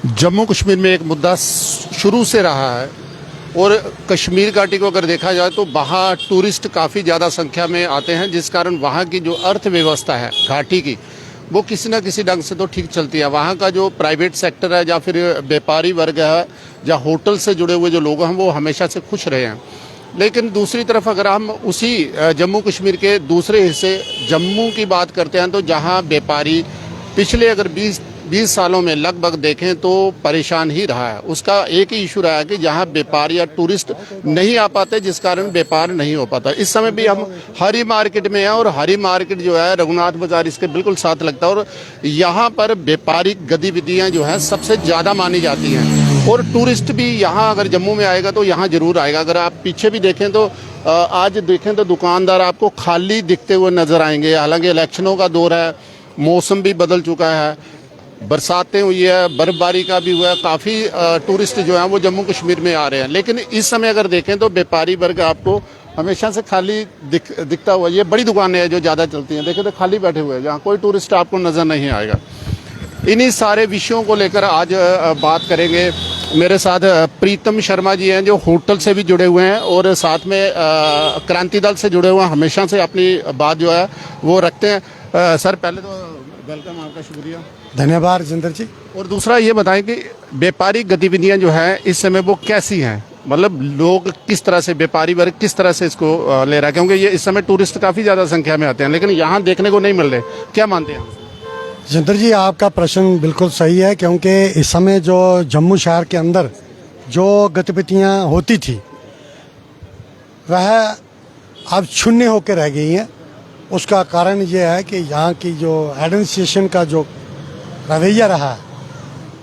जम्मू कश्मीर में एक मुद्दा शुरू से रहा है और कश्मीर घाटी को अगर देखा जाए तो वहाँ टूरिस्ट काफ़ी ज़्यादा संख्या में आते हैं, जिस कारण वहाँ की जो अर्थव्यवस्था है घाटी की वो किसी न किसी ढंग से तो ठीक चलती है। वहाँ का जो प्राइवेट सेक्टर है या फिर व्यापारी वर्ग है या होटल से जुड़े हुए जो लोग हैं वो हमेशा से खुश रहे हैं। लेकिन दूसरी तरफ अगर हम उसी जम्मू कश्मीर के दूसरे हिस्से जम्मू की बात करते हैं तो जहाँ व्यापारी पिछले अगर 20 सालों में लगभग देखें तो परेशान ही रहा है। उसका एक ही इशू रहा है कि जहां व्यापार या टूरिस्ट नहीं आ पाते, जिस कारण व्यापार नहीं हो पाता। इस समय भी हम हरी मार्केट में हैं और हरी मार्केट जो है रघुनाथ बाजार इसके बिल्कुल साथ लगता है और यहाँ पर व्यापारिक गतिविधियाँ जो हैं सबसे ज़्यादा मानी जाती हैं। और टूरिस्ट भी यहाँ अगर जम्मू में आएगा तो यहाँ जरूर आएगा। अगर आप पीछे भी देखें तो आज देखें तो दुकानदार आपको खाली दिखते हुए नजर आएंगे। हालांकि इलेक्शनों का दौर है, मौसम भी बदल चुका है, बरसातें हुई है, बर्फबारी का भी हुआ है, काफ़ी टूरिस्ट जो हैं वो जम्मू कश्मीर में आ रहे हैं। लेकिन इस समय अगर देखें तो व्यापारी वर्ग आपको हमेशा से खाली दिखता हुआ, ये बड़ी दुकानें हैं जो ज़्यादा चलती हैं, देखें तो खाली बैठे हुए हैं, जहाँ कोई टूरिस्ट आपको नज़र नहीं आएगा। इन्हीं सारे विषयों को लेकर आज बात करेंगे। मेरे साथ प्रीतम शर्मा जी हैं जो होटल से भी जुड़े हुए हैं और साथ में क्रांति दल से जुड़े हुए हैं, हमेशा से अपनी बात जो है वो रखते हैं। सर पहले तो वेलकम, आपका शुक्रिया, धन्यवाद जिंदर जी। और दूसरा ये बताएं कि व्यापारिक गतिविधियां जो हैं इस समय वो कैसी हैं, मतलब लोग किस तरह से, व्यापारी वर्ग किस तरह से इसको ले रहा है, क्योंकि ये इस समय टूरिस्ट काफ़ी ज़्यादा संख्या में आते हैं लेकिन यहाँ देखने को नहीं मिल रहे, क्या मानते हैं? जिंदर जी, आपका प्रश्न बिल्कुल सही है, क्योंकि इस समय जो जम्मू शहर के अंदर जो गतिविधियां होती थी वह अब शून्य होकर रह गई हैं। उसका कारण ये है कि यहाँ की जो एडमिनिस्ट्रेशन का जो रवैया रहा है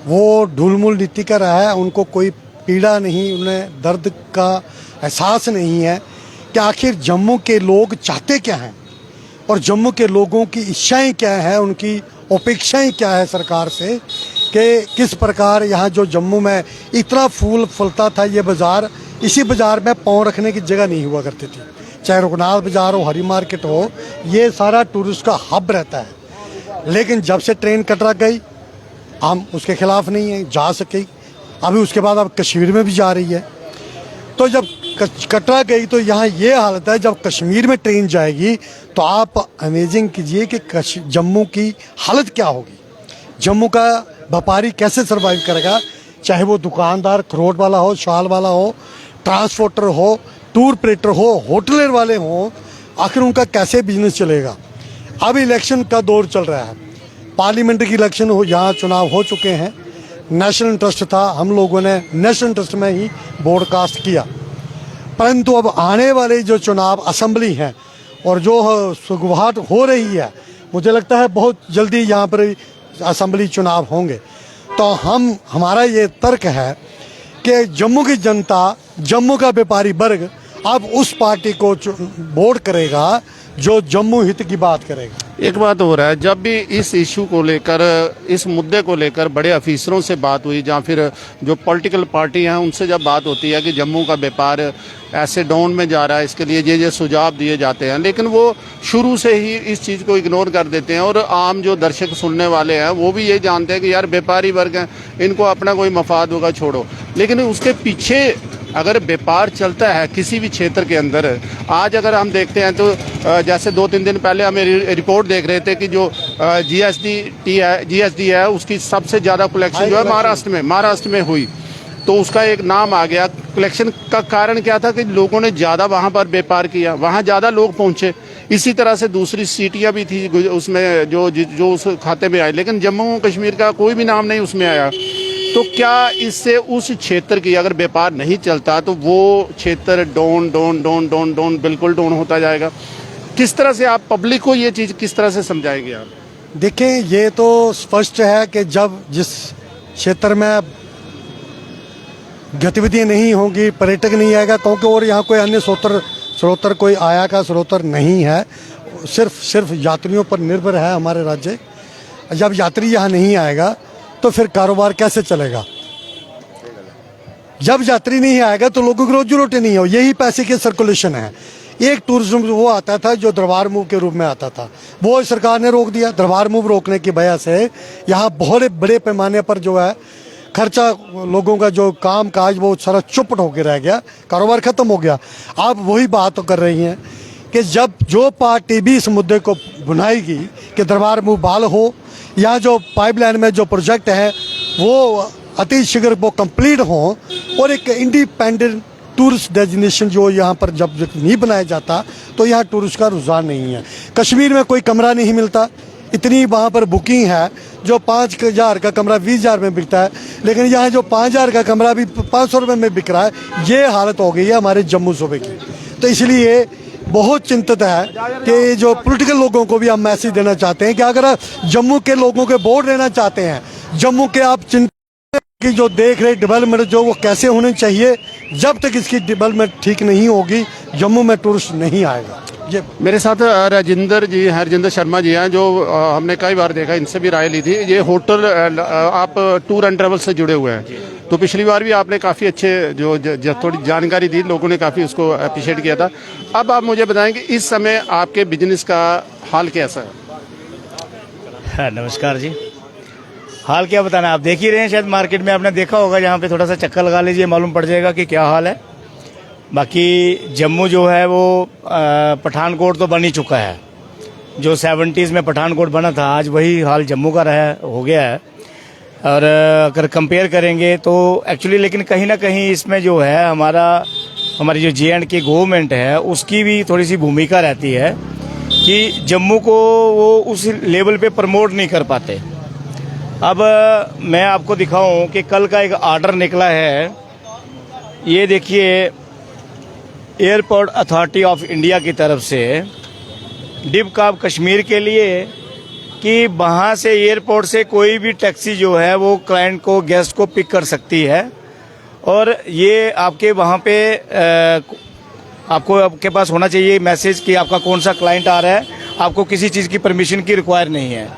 वो ढूलमूल नीति का रहा है। उनको कोई पीड़ा नहीं, उन्हें दर्द का एहसास नहीं है कि आखिर जम्मू के लोग चाहते क्या हैं और जम्मू के लोगों की इच्छाएं क्या हैं, उनकी अपेक्षाएं क्या है सरकार से, कि किस प्रकार यहाँ जो जम्मू में इतना फूल फलता था ये बाज़ार, इसी बाज़ार में पाँव रखने की जगह नहीं हुआ करती थी। चाहे रघुनाथ बाजार हो, हरी मार्केट हो, ये सारा टूरिस्ट का हब रहता है। लेकिन जब से ट्रेन कटरा गई, हम उसके खिलाफ नहीं है, जा सके। अभी उसके बाद अब कश्मीर में भी जा रही है। तो जब कटरा गई तो यहाँ ये हालत है, जब कश्मीर में ट्रेन जाएगी तो आप अमेजिंग कीजिए कि जम्मू की हालत क्या होगी। जम्मू का व्यापारी कैसे सर्वाइव करेगा, चाहे वो दुकानदार खरोट वाला हो, शाल वाला हो, ट्रांसपोर्टर हो, टूर ऑपरेटर हो, होटलर वाले हों, आखिर उनका कैसे बिजनेस चलेगा। अब इलेक्शन का दौर चल रहा है, पार्लियामेंट की इलेक्शन हो, यहाँ चुनाव हो चुके हैं। नेशनल इंटरेस्ट था, हम लोगों ने नेशनल इंटरेस्ट में ही ब्रॉडकास्ट किया, परंतु अब आने वाले जो चुनाव असेंबली हैं और जो सुगबुगाहट हो रही है, मुझे लगता है बहुत जल्दी यहाँ पर असेंबली चुनाव होंगे। तो हमारा ये तर्क है कि जम्मू की जनता, जम्मू का व्यापारी वर्ग अब उस पार्टी को वोट करेगा जो जम्मू हित की बात करेगा। एक बात हो रहा है, जब भी इस इशू को लेकर, इस मुद्दे को लेकर बड़े अफीसरों से बात हुई या फिर जो पॉलिटिकल पार्टी हैं उनसे जब बात होती है कि जम्मू का व्यापार ऐसे डाउन में जा रहा है, इसके लिए ये सुझाव दिए जाते हैं, लेकिन वो शुरू से ही इस चीज़ को इग्नोर कर देते हैं। और आम जो दर्शक सुनने वाले हैं वो भी ये जानते हैं कि यार व्यापारी वर्ग हैं, इनको अपना कोई मफाद होगा, छोड़ो। लेकिन उसके पीछे अगर व्यापार चलता है किसी भी क्षेत्र के अंदर, आज अगर हम देखते हैं तो जैसे 2-3 दिन पहले हमें रिपोर्ट देख रहे थे कि जो जीएसटी है उसकी सबसे ज़्यादा कलेक्शन जो है महाराष्ट्र में हुई, तो उसका एक नाम आ गया। कलेक्शन का कारण क्या था कि लोगों ने ज़्यादा वहाँ पर व्यापार किया, वहाँ ज़्यादा लोग पहुँचे। इसी तरह से दूसरी सीटियाँ भी थी उसमें जो उस खाते में आई, लेकिन जम्मू कश्मीर का कोई भी नाम नहीं उसमें आया। तो क्या इससे उस क्षेत्र की अगर व्यापार नहीं चलता तो वो क्षेत्र डाउन बिल्कुल डाउन होता जाएगा? किस तरह से आप पब्लिक को ये चीज़ किस तरह से समझाएंगे आप? देखें, ये तो स्पष्ट है कि जब जिस क्षेत्र में गतिविधियां नहीं होंगी, पर्यटक नहीं आएगा, क्योंकि और यहाँ कोई अन्य स्रोत कोई आया का स्रोत नहीं है, सिर्फ यात्रियों पर निर्भर है हमारे राज्य। जब यात्री यहाँ नहीं आएगा तो फिर कारोबार कैसे चलेगा? जब यात्री नहीं आएगा तो लोगों की रोजी रोटी नहीं हो, यही पैसे की सर्कुलेशन है। एक टूरिज्म वो आता था जो दरबार मूव के रूप में आता था, वो सरकार ने रोक दिया। दरबार मूव रोकने की वजह से यहाँ बहुत बड़े पैमाने पर जो है खर्चा, लोगों का जो काम काज वो सारा चुपट होकर रह गया, कारोबार खत्म हो गया। आप वही बात तो कर रही हैं कि जब जो पार्टी भी इस मुद्दे को बुनाएगी कि दरबार मुँह बाल हो, या जो पाइपलाइन में जो प्रोजेक्ट है वो अति शीघ्र वो कंप्लीट हो, और एक इंडिपेंडेंट टूरिस्ट डेस्टिनेशन जो यहाँ पर जब नहीं बनाया जाता तो यहाँ टूरिस्ट का रुझान नहीं है। कश्मीर में कोई कमरा नहीं मिलता, इतनी वहाँ पर बुकिंग है, जो 5,000 का कमरा 20,000 में बिकता है, लेकिन यहाँ जो 5,000 का कमरा भी 500 रुपये में बिक रहा है। ये हालत हो गई है हमारे जम्मू सूबे की। तो इसलिए बहुत चिंतित है कि जो पॉलिटिकल लोगों को भी हम मैसेज देना चाहते हैं कि अगर जम्मू के लोगों के वोट लेना चाहते हैं, जम्मू के आप चिंता की जो देख रहे डेवलपमेंट जो वो कैसे होने चाहिए, जब तक इसकी डेवलपमेंट ठीक नहीं होगी जम्मू में टूरिस्ट नहीं आएगा। ये मेरे साथ हरजिंदर शर्मा जी हैं, जो हमने कई बार देखा, इनसे भी राय ली थी। ये होटल आप टूर एंड ट्रेवल से जुड़े हुए हैं, तो पिछली बार भी आपने काफ़ी अच्छे जो थोड़ी जानकारी दी, लोगों ने काफ़ी उसको अप्रिशिएट किया था। अब आप मुझे बताएं कि इस समय आपके बिजनेस का हाल कैसा है? नमस्कार जी। हाल क्या बताना, आप देख ही रहे हैं, शायद मार्केट में आपने देखा होगा, यहाँ पे थोड़ा सा चक्कर लगा लीजिए, मालूम पड़ जाएगा कि क्या हाल है। बाकी जम्मू जो है वो पठानकोट तो बन ही चुका है। जो 70s में पठानकोट बना था, आज वही हाल जम्मू का हो गया है। और अगर कंपेयर करेंगे तो एक्चुअली, लेकिन कहीं ना कहीं इसमें जो है हमारी जो J&K गवर्नमेंट है उसकी भी थोड़ी सी भूमिका रहती है कि जम्मू को वो उस लेवल पे प्रमोट नहीं कर पाते। अब मैं आपको दिखाऊं कि कल का एक ऑर्डर निकला है, ये देखिए, एयरपोर्ट अथॉरिटी ऑफ इंडिया की तरफ से डिबकाब कश्मीर के लिए, कि वहाँ से एयरपोर्ट से कोई भी टैक्सी जो है वो क्लाइंट को, गेस्ट को पिक कर सकती है। और ये आपके वहाँ पे आपके पास होना चाहिए मैसेज कि आपका कौन सा क्लाइंट आ रहा है, आपको किसी चीज़ की परमिशन की रिक्वायर नहीं है।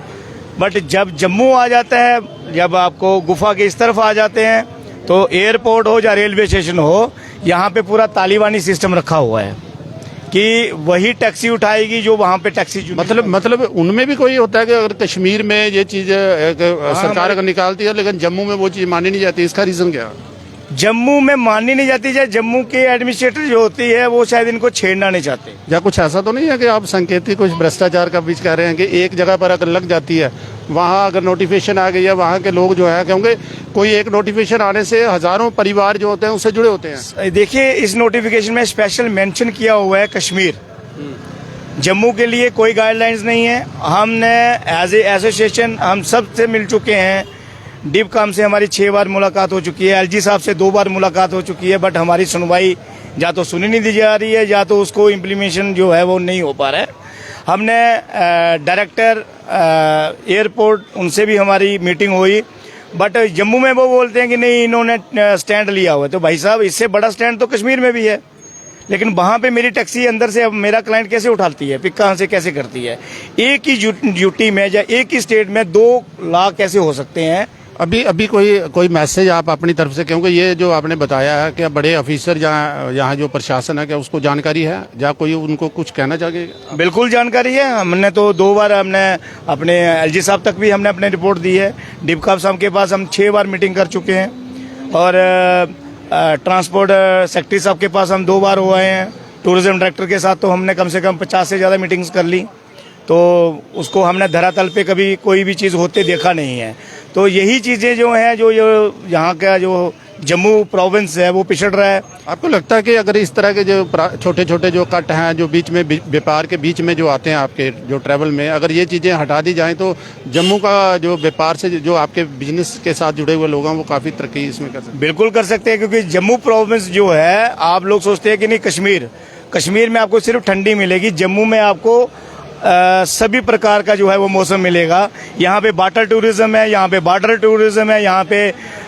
बट जब जम्मू आ जाता है, जब आपको गुफा के इस तरफ आ जाते हैं, तो एयरपोर्ट हो या रेलवे स्टेशन हो, यहाँ पे पूरा तालिबानी सिस्टम रखा हुआ है कि वही टैक्सी उठाएगी जो वहाँ पे टैक्सी मतलब उनमें भी कोई होता है कि अगर कश्मीर में ये चीज़ सरकार अगर निकालती है, लेकिन जम्मू में वो चीज़ मानी नहीं जाती, इसका रीज़न क्या है? जम्मू में माननी नहीं जाती है। जम्मू के एडमिनिस्ट्रेटर जो होती है वो शायद इनको छेड़ना नहीं चाहते। या कुछ ऐसा तो नहीं है कि आप संकेतिक कुछ भ्रष्टाचार का बीच कह रहे हैं कि एक जगह पर अगर लग जाती है, वहाँ अगर नोटिफिकेशन आ गई है, वहाँ के लोग जो है, क्योंकि कोई एक नोटिफिकेशन आने से हजारों परिवार जो होते हैं उससे जुड़े होते हैं। देखिए, इस नोटिफिकेशन में स्पेशल मेंशन किया हुआ है कश्मीर। जम्मू के लिए कोई गाइडलाइंस नहीं है। हमने एज ए एसोसिएशन हम सब से मिल चुके हैं। डिबकाम से हमारी 6 बार मुलाकात हो चुकी है, LG साहब से 2 बार मुलाकात हो चुकी है, बट हमारी सुनवाई या तो सुनी नहीं दी जा रही है, या तो उसको इम्प्लीमेंटेशन जो है वो नहीं हो पा रहा है। हमने डायरेक्टर एयरपोर्ट, उनसे भी हमारी मीटिंग हुई, बट जम्मू में वो बोलते हैं कि नहीं, इन्होंने स्टैंड लिया हुआ है। तो भाई साहब, इससे बड़ा स्टैंड तो कश्मीर में भी है, लेकिन वहाँ पे मेरी टैक्सी अंदर से अब मेरा क्लाइंट कैसे उठाती है, पिक कहाँ से कैसे करती है? एक ही ड्यूटी में या एक ही स्टेट में 2 लाख कैसे हो सकते हैं? अभी कोई मैसेज आप अपनी तरफ से, क्योंकि ये जो आपने बताया है कि बड़े ऑफिसर यहाँ जो प्रशासन है, क्या उसको जानकारी है, या कोई उनको कुछ कहना चाहिए? बिल्कुल जानकारी है। हमने तो 2 बार हमने अपने LG साहब तक भी हमने अपने रिपोर्ट दी है। डिबकाब साहब के पास हम 6 बार मीटिंग कर चुके हैं, और ट्रांसपोर्ट सेक्रेटरी साहब के पास हम 2 बार हुए हैं। टूरिज्म डायरेक्टर के साथ तो हमने कम से कम 50 से ज़्यादा मीटिंग्स कर ली, तो उसको हमने धरातल पे कभी कोई भी चीज़ होते देखा नहीं है। तो यही चीज़ें जो हैं, जो यहाँ का जो जम्मू प्रोविंस है वो पिछड़ रहा है। आपको लगता है कि अगर इस तरह के जो छोटे छोटे जो कट हैं, जो बीच में व्यापार के बीच में जो आते हैं आपके जो ट्रैवल में, अगर ये चीज़ें हटा दी जाएं तो जम्मू का जो व्यापार से जो आपके बिजनेस के साथ जुड़े हुए लोग हैं वो काफ़ी तरक्की इसमें कर सकते हैं? बिल्कुल कर सकते हैं, क्योंकि जम्मू प्रोविंस जो है, आप लोग सोचते हैं कि नहीं कश्मीर में आपको सिर्फ ठंडी मिलेगी, जम्मू में आपको सभी प्रकार का जो है वो मौसम मिलेगा। यहाँ पे वाटर टूरिज्म है, यहाँ पे बॉर्डर टूरिज्म है, यहाँ पे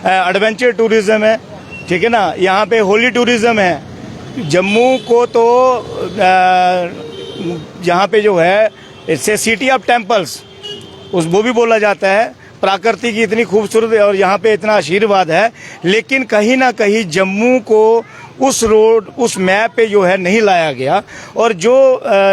एडवेंचर टूरिज्म है, ठीक है ना, यहाँ पे होली टूरिज्म है। जम्मू को तो यहाँ पे जो है इससे सिटी ऑफ टेम्पल्स वो भी बोला जाता है। प्रकृति की इतनी खूबसूरत और यहाँ पे इतना आशीर्वाद है, लेकिन कहीं ना कहीं जम्मू को उस मैप पे जो है नहीं लाया गया। और जो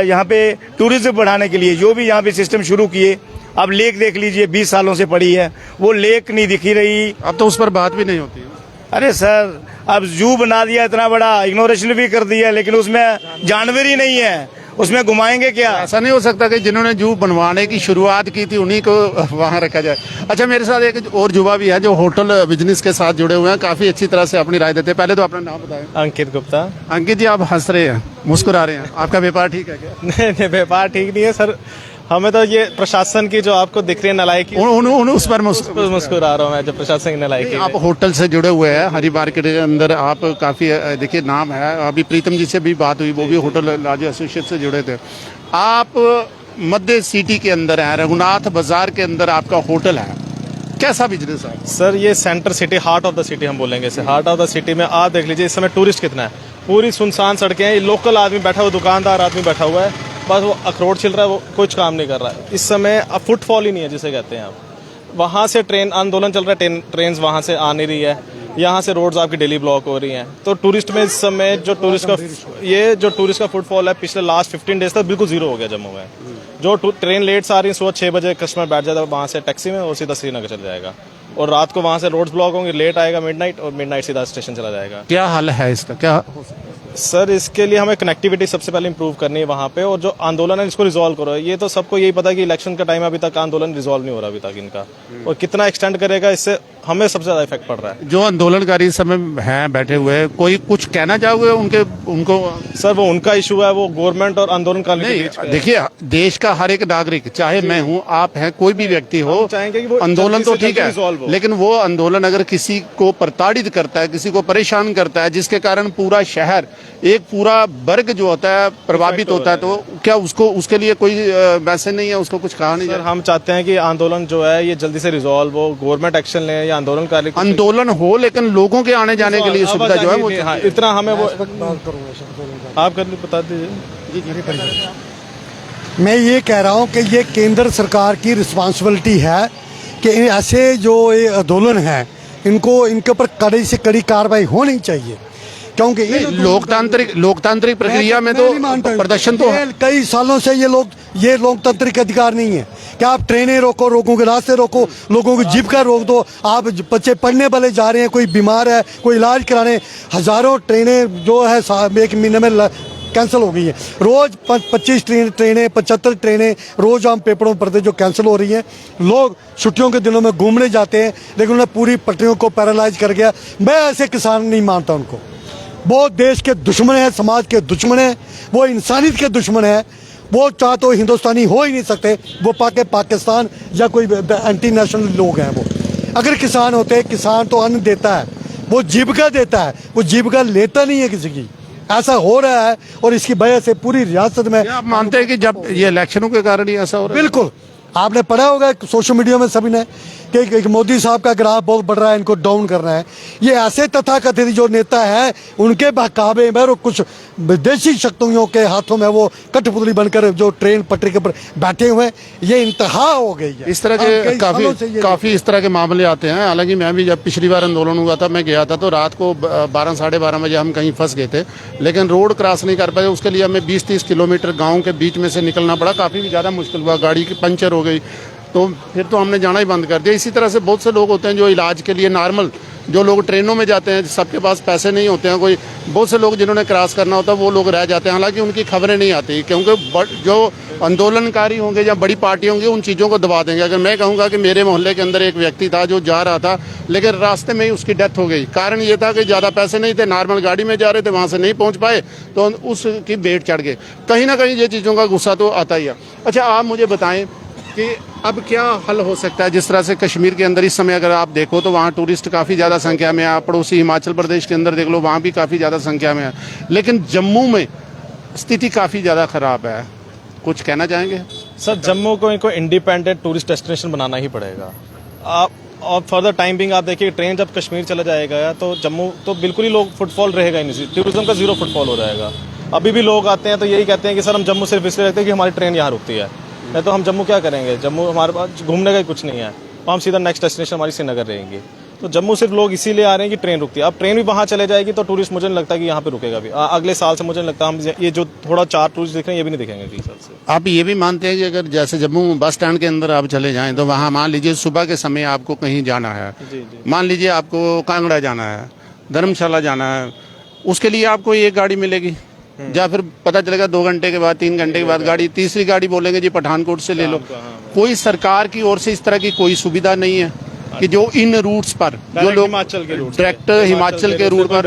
यहाँ पे टूरिज्म बढ़ाने के लिए जो भी यहाँ पे सिस्टम शुरू किए, अब लेक देख लीजिए, 20 सालों से पड़ी है, वो लेक नहीं दिखी रही। अब तो उस पर बात भी नहीं होती है। अरे सर, अब जू बना दिया इतना बड़ा, इग्नोरेशन भी कर दिया, लेकिन उसमें जानवर ही नहीं है, उसमें घुमाएंगे क्या? ऐसा नहीं हो सकता कि जिन्होंने जू बनवाने की शुरुआत की थी उन्हीं को वहां रखा जाए। अच्छा, मेरे साथ एक और युवा भी है जो होटल बिजनेस के साथ जुड़े हुए हैं, काफी अच्छी तरह से अपनी राय देते हैं। पहले तो अपना नाम बताएं। अंकित गुप्ता। अंकित जी, आप हंस रहे हैं, मुस्कुरा रहे हैं, आपका व्यापार ठीक है क्या? नहीं, व्यापार ठीक नहीं है सर, हमें तो ये प्रशासन की जो आपको दिख रही है नलायकी, उस पर मुस्कुरा रहा हूँ मैं, जो प्रशासन की नलायकी आप होटल से जुड़े हुए हैं, हरी मार्केट के अंदर आप काफी देखिए नाम है। अभी प्रीतम जी से भी बात हुई, वो भी होटल लाज एसोसिएट से जुड़े थे। आप मध्य सिटी के अंदर हैं, रघुनाथ बाजार के अंदर आपका होटल है, कैसा बिजनेस है? सर ये centre city, heart of the city हम बोलेंगे इसे, हार्ट ऑफ द सिटी में आप देख लीजिए इस समय टूरिस्ट कितना है, पूरी सुनसान सड़कें हैं, लोकल आदमी बैठा हुआ, दुकानदार आदमी बैठा हुआ है, बस वो अखरोट छिल रहा है, वो कुछ काम नहीं कर रहा है। इस समय अब फुटफॉल ही नहीं है जिसे कहते हैं आप, वहाँ से ट्रेन आंदोलन चल रहा है, ट्रेन वहाँ से आ नहीं रही है, यहाँ से रोड्स आपकी डेली ब्लॉक हो रही हैं। तो टूरिस्ट में इस समय जो टूरिस्ट का फुटफॉल है पिछले लास्ट 15 डेज तक बिल्कुल जीरो हो गया जम्मू में। जो ट्रेन लेट्स आ रही है, सुबह 6 बजे कस्टमर बैठ जाता है वहाँ से टैक्सी में और सीधा श्रीनगर चल जाएगा, और रात को वहाँ से रोड्स ब्लॉक होंगे, लेट आएगा मिडनाइट, और मिडनाइट सीधा स्टेशन चला जाएगा। क्या हल है इसका, क्या? सर इसके लिए हमें कनेक्टिविटी सबसे पहले इंप्रूव करनी है वहाँ पे, और जो आंदोलन है इसको रिजॉल्व करो। ये तो सबको यही पता है कि इलेक्शन का टाइम है, अभी तक आंदोलन रिजॉल्व नहीं हो रहा अभी तक इनका, और कितना एक्सटेंड करेगा इससे हमें सबसे ज्यादा इफेक्ट पड़ रहा है। जो आंदोलनकारी इस समय हैं बैठे हुए, कोई कुछ कहना चाहोगे उनको? सर वो उनका इशू है, वो गवर्नमेंट और आंदोलनकारी के बीच में है। देखिए, देश का हर एक नागरिक, चाहे मैं हूं, आप हैं, कोई भी व्यक्ति हो, चाहेंगे कि वो आंदोलन तो जल्दी से ठीक है, resolve हो। लेकिन वो आंदोलन अगर किसी को प्रताड़ित करता है, किसी को परेशान करता है, जिसके कारण पूरा शहर, एक पूरा वर्ग जो होता है प्रभावित होता है, तो क्या उसके लिए कोई मैसेज नहीं है, उसको कुछ कहा नहीं सर जाए? हम चाहते हैं कि आंदोलन जो है ये जल्दी से रिजॉल्व हो, गवर्नमेंट एक्शन ले, या आंदोलनकारी आंदोलन हो, लेकिन लोगों के आने जाने के लिए सुविधा जो है वो हाँ, इतना हमें वो आप कर बता दीजिए। मैं ये कह रहा हूँ कि ये केंद्र सरकार की रिस्पांसिबिलिटी है कि ऐसे जो ये आंदोलन है इनके ऊपर कड़ी से कड़ी कार्रवाई होनी चाहिए, क्योंकि ये लोकतांत्रिक प्रक्रिया में तो प्रदर्शन तो है। कई सालों से ये लोकतांत्रिक अधिकार नहीं है कि आप ट्रेनें रोको, लोगों के रास्ते रोको, लोगों की जीविका रोक दो। आप बच्चे पढ़ने वाले जा रहे हैं, कोई बीमार है, कोई इलाज कराने, हजारों ट्रेनें जो है एक महीने में कैंसिल हो गई है। रोज 25 ट्रेनें 75 ट्रेनें रोज हम पेपरों में पढ़ते जो कैंसिल हो रही हैं। लोग छुट्टियों के दिनों में घूमने जाते हैं, लेकिन उन्हें पूरी पटरियों को पैरालाइज कर गया। मैं ऐसे किसान नहीं मानता उनको, वो देश के दुश्मन है, समाज के दुश्मन है, वो इंसानियत के दुश्मन है। वो चाहे तो हिंदुस्तानी हो ही नहीं सकते, वो पाकिस्तान या कोई एंटी नेशनल लोग हैं। वो अगर किसान होते, किसान तो अन्न देता है, वो जीविका देता है, वो जीविका लेता नहीं है किसी की। ऐसा हो रहा है और इसकी वजह से पूरी रियासत में आप मानते हैं कि जब ये इलेक्शनों के कारण ही ऐसा हो रहा है? बिल्कुल, आपने पढ़ा होगा सोशल मीडिया में सभी ने कि मोदी साहब का ग्राफ बहुत बढ़ रहा है, इनको डाउन करना है। ये ऐसे तथाकथित जो नेता है उनके बहकावे में और कुछ विदेशी शक्तियों के हाथों में वो कठपुतली बनकर जो ट्रेन पटरी के ऊपर बैठे हुए हैं, ये इंतहा हो गई है। इस तरह के काफी इस तरह के मामले आते हैं। हालांकि मैं भी जब पिछली बार आंदोलन हुआ था, मैं गया था, तो रात को 12 साढ़े 12 बजे हम कहीं फंस गए थे, लेकिन रोड क्रॉस नहीं कर पाए। उसके लिए हमें 20-30 किलोमीटर गाँव के बीच में से निकलना पड़ा, काफी ज्यादा मुश्किल हुआ, गाड़ी की पंचर हो गई, तो फिर तो हमने जाना ही बंद कर दिया। इसी तरह से बहुत से लोग होते हैं जो इलाज के लिए नॉर्मल, जो लोग ट्रेनों में जाते हैं, सबके पास पैसे नहीं होते हैं, कोई बहुत से लोग जिन्होंने क्रॉस करना होता है वो लोग रह जाते हैं। हालांकि उनकी खबरें नहीं आती, क्योंकि जो आंदोलनकारी होंगे या बड़ी पार्टी होंगी उन चीज़ों को दबा देंगे। अगर मैं कहूँगा कि मेरे मोहल्ले के अंदर एक व्यक्ति था जो जा रहा था, लेकिन रास्ते में ही उसकी डेथ हो गई। कारण ये था कि ज़्यादा पैसे नहीं थे, नॉर्मल गाड़ी में जा रहे थे, वहाँ से नहीं पहुँच पाए, तो उसकी भेंट चढ़ गए। कहीं ना कहीं ये चीज़ों का गुस्सा तो आता ही है। अच्छा, आप मुझे बताएं कि अब क्या हल हो सकता है? जिस तरह से कश्मीर के अंदर इस समय अगर आप देखो तो वहाँ टूरिस्ट काफ़ी ज़्यादा संख्या में है, आप पड़ोसी हिमाचल प्रदेश के अंदर देख लो, वहाँ भी काफ़ी ज़्यादा संख्या में है, लेकिन जम्मू में स्थिति काफ़ी ज़्यादा ख़राब है। कुछ कहना चाहेंगे? सर जम्मू को इनको इंडिपेंडेंट टूरिस्ट डेस्टिनेशन बनाना ही पड़ेगा। आप और फर्दर टाइम बिंग आप देखिए, ट्रेन जब कश्मीर चला जाएगा तो जम्मू तो बिल्कुल ही लोग फुटफॉल रहेगा ही नहीं, टूरिज्म का जीरो फुटफॉल हो जाएगा। अभी भी लोग आते हैं तो यही कहते हैं कि सर हम जम्मू सिर्फ इसलिए रहते हैं कि हमारी ट्रेन यहाँ रुकती है, नहीं तो हम जम्मू क्या करेंगे? जम्मू हमारे पास घूमने का ही कुछ नहीं है, तो हम सीधा नेक्स्ट डेस्टिनेशन हमारी श्रीनगर रहेंगी। तो जम्मू सिर्फ लोग इसीलिए आ रहे हैं कि ट्रेन रुकती है। अब ट्रेन भी वहाँ चले जाएगी तो टूरिस्ट मुझे नहीं लगता कि यहाँ पे रुकेगा भी। अगले साल से मुझे नहीं लगता हम ये जो थोड़ा 4 टूरिस्ट दिख रहे हैं ये भी नहीं दिखेंगे अगले साल से। आप ये भी मानते हैं कि अगर जैसे जम्मू बस स्टैंड के अंदर आप चले जाएं तो वहाँ मान लीजिए सुबह के समय आपको कहीं जाना है, मान लीजिए आपको कांगड़ा जाना है, धर्मशाला जाना है, उसके लिए आपको एक गाड़ी मिलेगी, या फिर पता चलेगा 2 घंटे के बाद 3 घंटे के बाद गाड़ी, तीसरी गाड़ी बोलेंगे जी पठानकोट से ले लो। कोई सरकार की ओर से इस तरह की कोई सुविधा नहीं है कि जो इन रूट्स पर जो लोग हिमाचल के रूट डायरेक्ट हिमाचल के रूट पर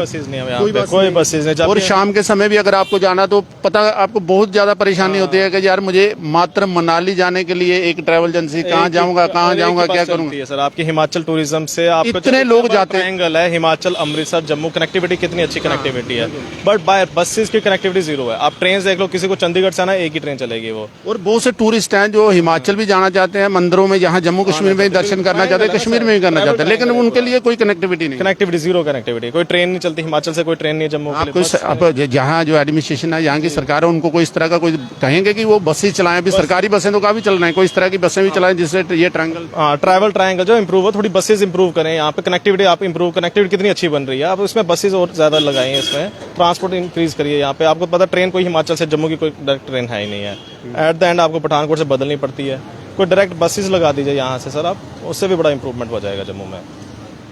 कोई बसेज नहीं। और शाम के समय भी अगर आपको जाना तो पता आपको बहुत ज्यादा परेशानी होती है कि यार मुझे मात्र मनाली जाने के लिए एक ट्रैवल एजेंसी कहाँ जाऊंगा क्या करूंगा सर। आपके हिमाचल टूरिज्म से आपको इतने लोग जाते हैं। ट्रायंगल है हिमाचल अमृतसर जम्मू, कनेक्टिविटी कितनी अच्छी कनेक्टिविटी है, बट बाय बसेस की कनेक्टिविटी जीरो है। आप ट्रेन देख लो, किसी को चंडीगढ़ से आना एक ही ट्रेन चलेगी वो। और बहुत से टूरिस्ट हैं जो हिमाचल भी जाना चाहते हैं, मंदिरों में जहाँ जम्मू कश्मीर में दर्शन करना चाहते हैं, कश्मीर में भी करना चाहते हैं, लेकिन उनके लिए कोई कनेक्टिविटी नहीं। कनेक्टिविटी जीरो कनेक्टिविटी, कोई ट्रेन नहीं चलती हिमाचल से, कोई ट्रेन नहीं है जम्मू के लिए। आप जहाँ जो एडमिनिस्ट्रेशन है, यहाँ की सरकार है, उनको कोई इस तरह का कोई कहेंगे कि वो बसें चलाएं। अभी सरकारी बसें तो काफी चल रही हैं, कोई इस तरह की बसें भी चलाएं जिससे ये ट्रायंगल ट्रैवल ट्रायंगल जो इम्प्रूव हो, थोड़ी बसेज इंप्रूव करें। यहाँ पे कनेक्टिविटी आप इंप्रूव, कनेक्टिविटी कितनी अच्छी बन रही है, आप उसमें बसेज और ज्यादा लगाएं, इसमें ट्रांसपोर्ट इंक्रीज करिए। यहाँ पे आपको पता ट्रेन कोई हिमाचल से जम्मू की कोई डायरेक्ट ट्रेन है ही नहीं है। एट द एंड आपको पठानकोट से बदलनी पड़ती है। कोई डायरेक्ट बसेज लगा दीजिए यहाँ से सर, आप उससे भी बड़ा इंप्रूवमेंट हो जाएगा जम्मू में।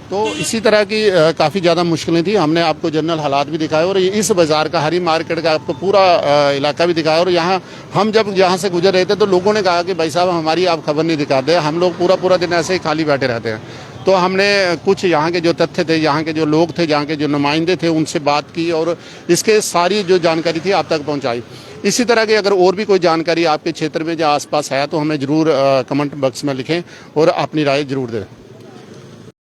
तो इसी तरह की काफ़ी ज़्यादा मुश्किलें थी। हमने आपको जनरल हालात भी दिखाए और इस बाज़ार का, हरी मार्केट का आपको पूरा इलाका भी दिखाया। और यहाँ हम जब यहाँ से गुजर रहे थे तो लोगों ने कहा कि भाई साहब हमारी आप खबर नहीं दिखाते, हम लोग पूरा दिन ऐसे ही खाली बैठे रहते हैं। तो हमने कुछ यहाँ के जो तथ्य थे, यहाँ के जो लोग थे, यहाँ के जो नुमाइंदे थे, उनसे बात की और इसके सारी जो जानकारी थी आप तक पहुँचाई। इसी तरह की अगर और भी कोई जानकारी आपके क्षेत्र में जो आसपास है तो हमें ज़रूर कमेंट बॉक्स में लिखें और अपनी राय ज़रूर दें।